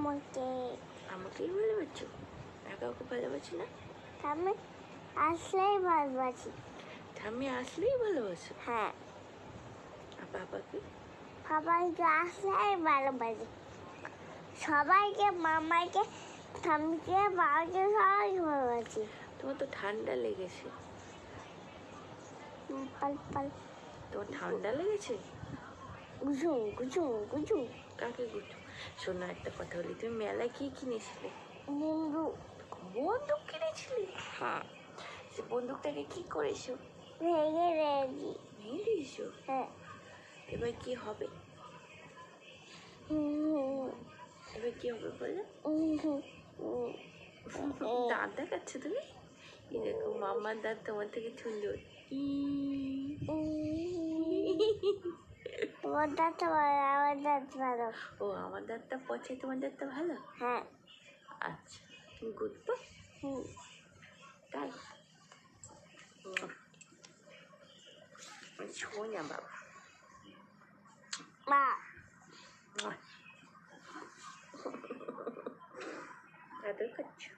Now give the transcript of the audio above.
আমাকে আমাকেই ভালোবাসো? আর কাউকে ভালোবাসি না? আমি আসলেই ভালোবাসি। আমি আসলেই ভালোবাসো? হ্যাঁ, আর বাবাকে? সবাইকে আসলেই ভালোবাসি। সবাইকে, মামাকে, ঠাম্মিকে, বাবাকে সবাই ভালোবাসি। তোমার তো ঠান্ডা লেগেছে। পাল পাল তোমার ঠান্ডা লেগেছে? গুজু গুজু গুজু। কাকে গুছো? শোনো একটা কথা বলি, তুমি মেলায় কি কিনেছিলে? বন্ধু। বন্দুক কিনেছিলে? হ্যাঁ, সে বন্দুকটাকে কি করেছো? ভেঙে রেডি। ভেঙে দিয়েছো? হ্যাঁ। এবার কি হবে? এবার কি হবে বলে? দাঁত দেখাচ্ছ তুমি? এই দেখো মাম্মার দাঁত তোমার থেকে সুন্দর। তোমার দাঁতটা ভালো, আমার দাঁত ভালো। ও, আমার দাঁতটা পচে, তোমার দাঁতটা ভালো? হ্যাঁ। আচ্ছা, গুড বয়। তাই সোনা বাবা। মা আদর করছো?